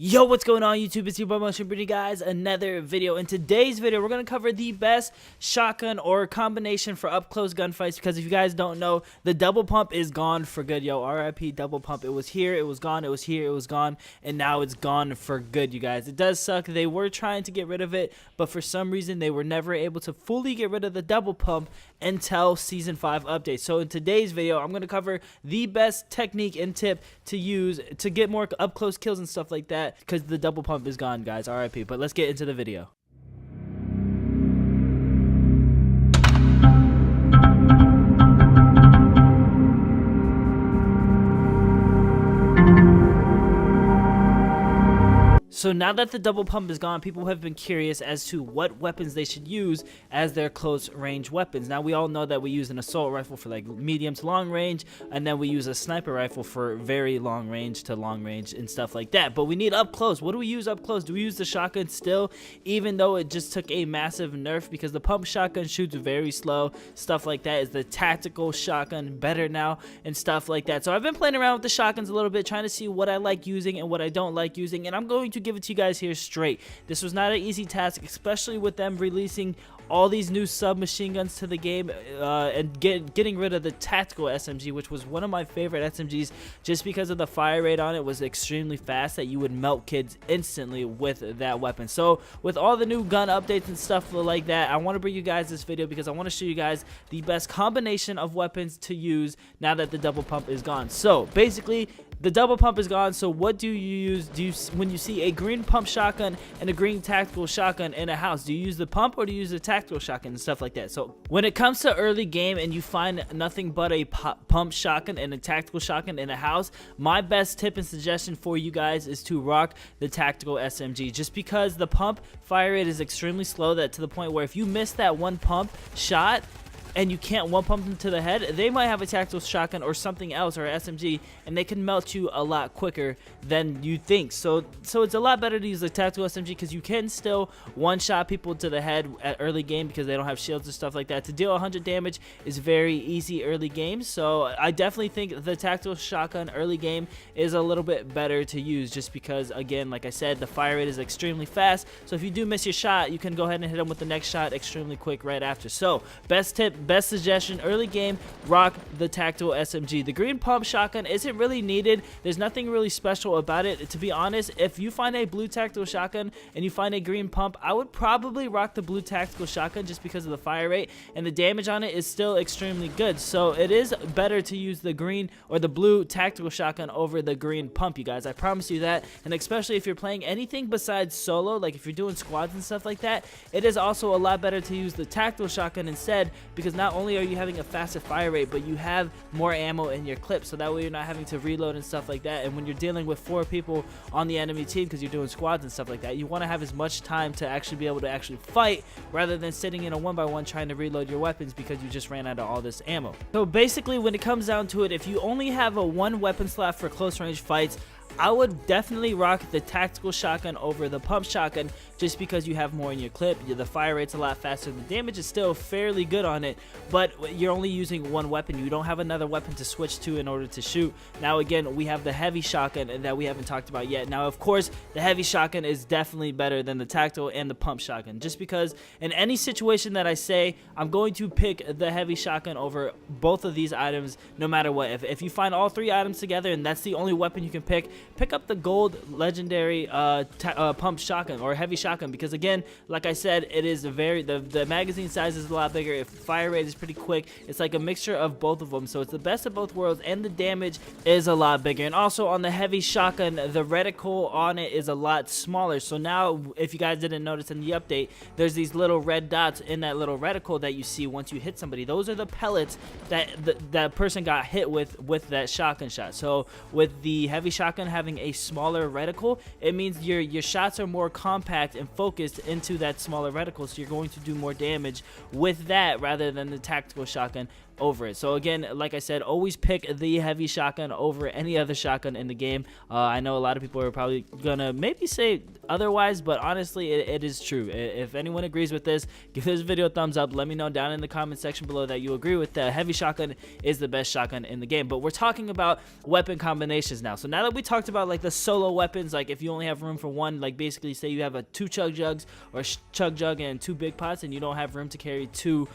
Yo, what's going on YouTube? It's your boy Motion Breeding, guys. Another video. In today's video, we're going to cover the best shotgun or combination for up close gunfights, because if you guys don't know, the double pump is gone for good. Yo, RIP double pump. It was here, it was gone, it was here, it was gone, and now it's gone for good, you guys. It does suck. They were trying to get rid of it, but for some reason they were never able to fully get rid of the double pump until season 5 update. So in today's video, I'm going to cover the best technique and tip to use to get more up close kills and stuff like that, because the double pump is gone, guys. RIP. But let's get into the video. So now that the double pump is gone, people have been curious as to what weapons they should use as their close range weapons. Now we all know that we use an assault rifle for like medium to long range, and then we use a sniper rifle for very long range to long range and stuff like that. But we need up close. What do we use up close? Do we use the shotgun still, even though it just took a massive nerf? Because the pump shotgun shoots very slow, stuff like that. Is the tactical shotgun better now and stuff like that? So I've been playing around with the shotguns a little bit, trying to see what I like using and what I don't like using, and I'm going to give it to you guys here straight. This was not an easy task, especially with them releasing all these new submachine guns to the game and getting rid of the tactical SMG, which was one of my favorite SMGs just because of the fire rate on it was extremely fast, that you would melt kids instantly with that weapon. So with all the new gun updates and stuff like that, I want to bring you guys this video because I want to show you guys the best combination of weapons to use now that the double pump is gone. So basically, the double pump is gone. So what do you use? When you see a green pump shotgun and a green tactical shotgun in a house, do you use the pump or do you use the tactical shotgun and stuff like that? So when it comes to early game and you find nothing but a pump shotgun and a tactical shotgun in a house, my best tip and suggestion for you guys is to rock the tactical SMG, just because the pump fire rate is extremely slow, that to the point where if you miss that one pump shot and you can't one pump them to the head, they might have a tactical shotgun or something else, or an SMG, and they can melt you a lot quicker than you think. So it's a lot better to use the tactical SMG, because you can still one shot people to the head at early game because they don't have shields and stuff like that. To deal 100 damage is very easy early game, so I definitely think the tactical shotgun early game is a little bit better to use, just because, again, like I said, the fire rate is extremely fast. So if you do miss your shot, you can go ahead and hit them with the next shot extremely quick right after. So best tip, best suggestion, early game, rock the tactical SMG. The green pump shotgun isn't really needed. There's nothing really special about it. To be honest, if you find a blue tactical shotgun and you find a green pump, I would probably rock the blue tactical shotgun just because of the fire rate, and the damage on it is still extremely good. So it is better to use the green or the blue tactical shotgun over the green pump, you guys. I promise you that. And especially if you're playing anything besides solo, like if you're doing squads and stuff like that, it is also a lot better to use the tactical shotgun instead, because not only are you having a faster fire rate, but you have more ammo in your clip, so that way you're not having to reload and stuff like that. And when you're dealing with 4 people on the enemy team, because you're doing squads and stuff like that, you want to have as much time to actually be able to actually fight, rather than sitting in a 1x1 trying to reload your weapons because you just ran out of all this ammo. So basically, when it comes down to it, if you only have a 1 weapon slot for close range fights, I would definitely rock the tactical shotgun over the pump shotgun, just because you have more in your clip. The fire rate's a lot faster. The damage is still fairly good on it, but you're only using 1 weapon. You don't have another weapon to switch to in order to shoot. Now again, we have the heavy shotgun that we haven't talked about yet. Now of course, the heavy shotgun is definitely better than the tactical and the pump shotgun, just because in any situation that I say, I'm going to pick the heavy shotgun over both of these items no matter what. If you find all 3 items together and that's the only weapon you can pick up the gold legendary pump shotgun or heavy shotgun, because again, like I said, it is the magazine size is a lot bigger. If fire rate is pretty quick, it's like a mixture of both of them, so it's the best of both worlds, and the damage is a lot bigger. And also on the heavy shotgun, the reticle on it is a lot smaller. So now, if you guys didn't notice in the update, there's these little red dots in that little reticle that you see once you hit somebody. Those are the pellets that that person got hit with that shotgun shot. So with the heavy shotgun having a smaller reticle, it means your shots are more compact and focused into that smaller reticle, so you're going to do more damage with that rather than the tactical shotgun. over it. So again, like I said, always pick the heavy shotgun over any other shotgun in the game. I know a lot of people are probably gonna maybe say otherwise, but honestly, it is true. If anyone agrees with this, give this video a thumbs up. Let me know down in the comment section below that you agree with the heavy shotgun is the best shotgun in the game. But we're talking about weapon combinations now. So now that we talked about like the solo weapons, like if you only have room for one, like basically say you have a 2 chug jugs or chug jug and 2 big pots, and you don't have room to carry 2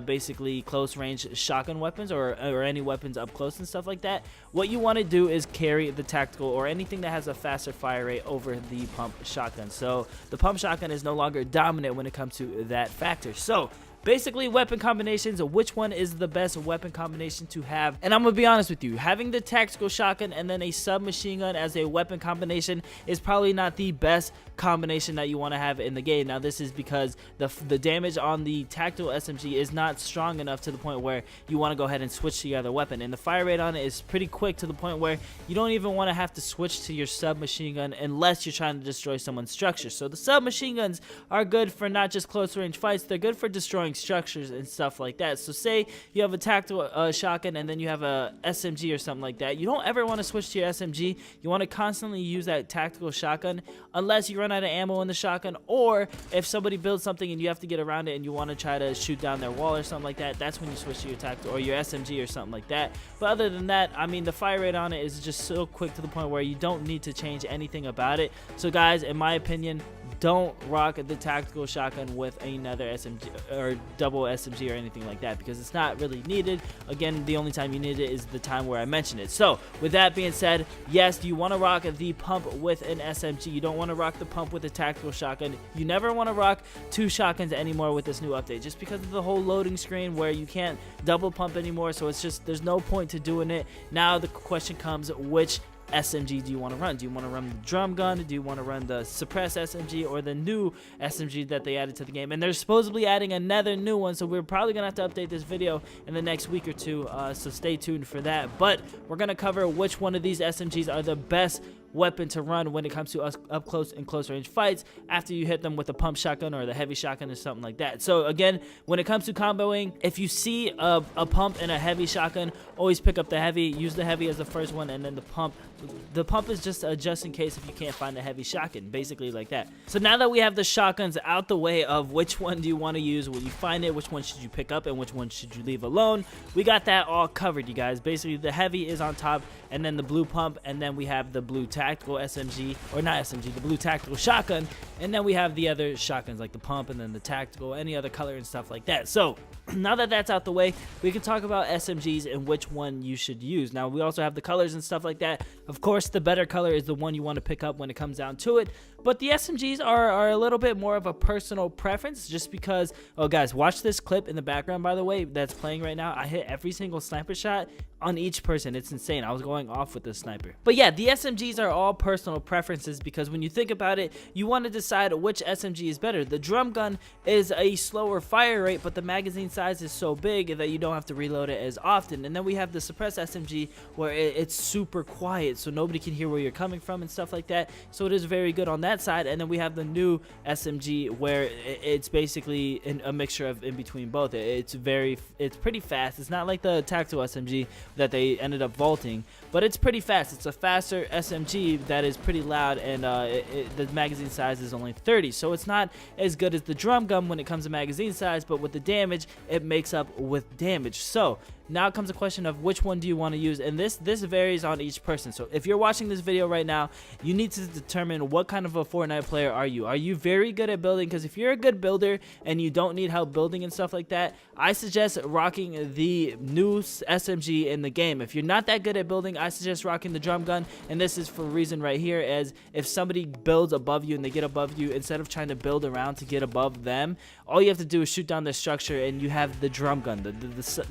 basically close range shotgun weapons or any weapons up close and stuff like that, what you want to do is carry the tactical or anything that has a faster fire rate over the pump shotgun. So the pump shotgun is no longer dominant when it comes to that factor. So basically, weapon combinations, which one is the best weapon combination to have? And I'm gonna be honest with you, having the tactical shotgun and then a submachine gun as a weapon combination is probably not the best combination that you want to have in the game. Now this is because the damage on the tactical SMG is not strong enough to the point where you want to go ahead and switch to your other weapon, and the fire rate on it is pretty quick to the point where you don't even want to have to switch to your submachine gun unless you're trying to destroy someone's structure. So the submachine guns are good for not just close range fights, they're good for destroying structures and stuff like that. So say you have a tactical shotgun and then you have a SMG or something like that, you don't ever want to switch to your SMG. You want to constantly use that tactical shotgun unless you run out of ammo in the shotgun, or if somebody builds something and you have to get around it and you want to try to shoot down their wall or something like that, that's when you switch to your tactical or your SMG or something like that. But other than that, I mean, the fire rate on it is just so quick to the point where you don't need to change anything about it. So guys, in my opinion, don't rock the tactical shotgun with another SMG or double SMG or anything like that, because it's not really needed. Again, the only time you need it is the time where I mention it. So with that being said, yes, you want to rock the pump with an SMG. You don't want to rock the pump with a tactical shotgun. You never want to rock 2 shotguns anymore with this new update, just because of the whole loading screen where you can't double pump anymore. So it's just, there's no point to doing it. Now the question comes, which SMG do you want to run? Do you want to run the drum gun? Do you want to run the suppress SMG or the new SMG that they added to the game? And they're supposedly adding another new one, so we're probably gonna have to update this video in the next week or two, so stay tuned for that. But we're gonna cover which one of these SMGs are the best weapon to run when it comes to up close and close range fights after you hit them with the pump shotgun or the heavy shotgun or something like that. So again, when it comes to comboing, if you see a pump and a heavy shotgun, always pick up the heavy. Use the heavy as the first one, and then the pump is just in case if you can't find the heavy shotgun, basically like that. So now that we have the shotguns out the way of which one do you want to use when you find it, which one should you pick up and which one should you leave alone, we got that all covered, you guys. Basically the heavy is on top, and then the blue pump, and then we have the blue tactical SMG, or not SMG, the blue tactical shotgun, and then we have the other shotguns like the pump and then the tactical, any other color and stuff like that. So now that that's out the way, we can talk about SMGs and which one you should use. Now we also have the colors and stuff like that. Of course, the better color is the one you want to pick up when it comes down to it, but the SMGs are a little bit more of a personal preference, just because, oh guys, watch this clip in the background, by the way, that's playing right now. I hit every single sniper shot on each person. It's insane. I was going off with this sniper. But yeah, the SMGs are all personal preferences, because when you think about it, you want to decide which SMG is better. The drum gun is a slower fire rate, but the magazine size is so big that you don't have to reload it as often. And then we have the suppress SMG, where it's super quiet, so nobody can hear where you're coming from and stuff like that. So it is very good on that side. And then we have the new SMG, where it's basically a mixture of in between both. It's pretty fast. It's not like the tactical SMG that they ended up vaulting, but it's pretty fast. It's a faster SMG that is pretty loud, and the magazine size is only 30, so it's not as good as the drum gun when it comes to magazine size, but with the damage, it makes up with damage. So now comes the question of which one do you want to use, and this varies on each person. So if you're watching this video right now, you need to determine what kind of a Fortnite player are you. Are you very good at building? Because if you're a good builder and you don't need help building and stuff like that, I suggest rocking the new SMG in the game. If you're not that good at building, I suggest rocking the drum gun, and this is for a reason right here, as if somebody builds above you and they get above you, instead of trying to build around to get above them, all you have to do is shoot down the structure and you have the drum gun.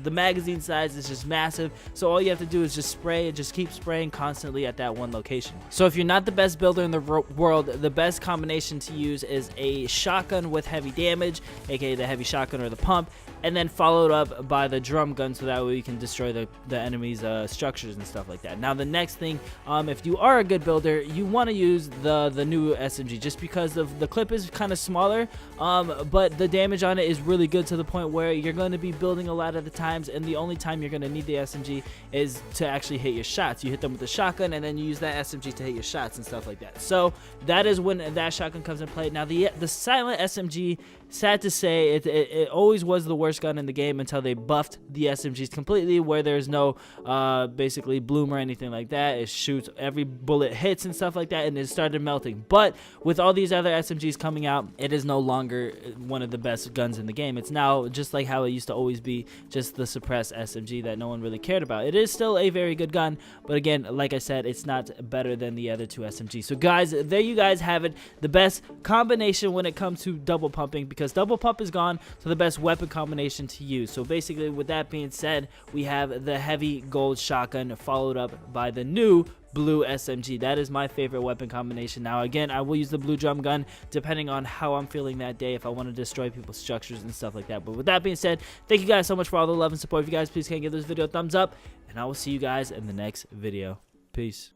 The magazine size is just massive, so all you have to do is just spray and just keep spraying constantly at that one location. So if you're not the best builder in the world, the best combination to use is a shotgun with heavy damage, aka the heavy shotgun or the pump, and then followed up by the drum gun, so that way you can destroy the enemy's structures and stuff like that. Now the next thing, if you are a good builder, you want to use the new SMG, just because of the clip is kind of smaller, but the damage on it is really good, to the point where you're going to be building a lot of the times, and the only time you're going to need the SMG is to actually hit your shots. You hit them with the shotgun, and then you use that SMG to hit your shots and stuff like that. So that is when that shotgun comes in play. Now the silent SMG, sad to say, it always was the worst gun in the game until they buffed the SMGs completely, where there's no basically bloom or anything like that. It shoots, every bullet hits and stuff like that, and it started melting. But with all these other SMGs coming out, it is no longer one of the best guns in the game. It's now just like how it used to always be, just the suppressed SMG that no one really cared about. It is still a very good gun, but again, like I said, it's not better than the other two SMGs. So guys, there you guys have it, the best combination when it comes to double pumping, because double pump is gone, so the best weapon combination to use. So basically, with that being said, we have the heavy gold shotgun followed up by the new blue SMG. That is my favorite weapon combination. Now again, I will use the blue drum gun depending on how I'm feeling that day, if I want to destroy people's structures and stuff like that. But with that being said, thank you guys so much for all the love and support. If you guys please can give this video a thumbs up, and I will see you guys in the next video. Peace.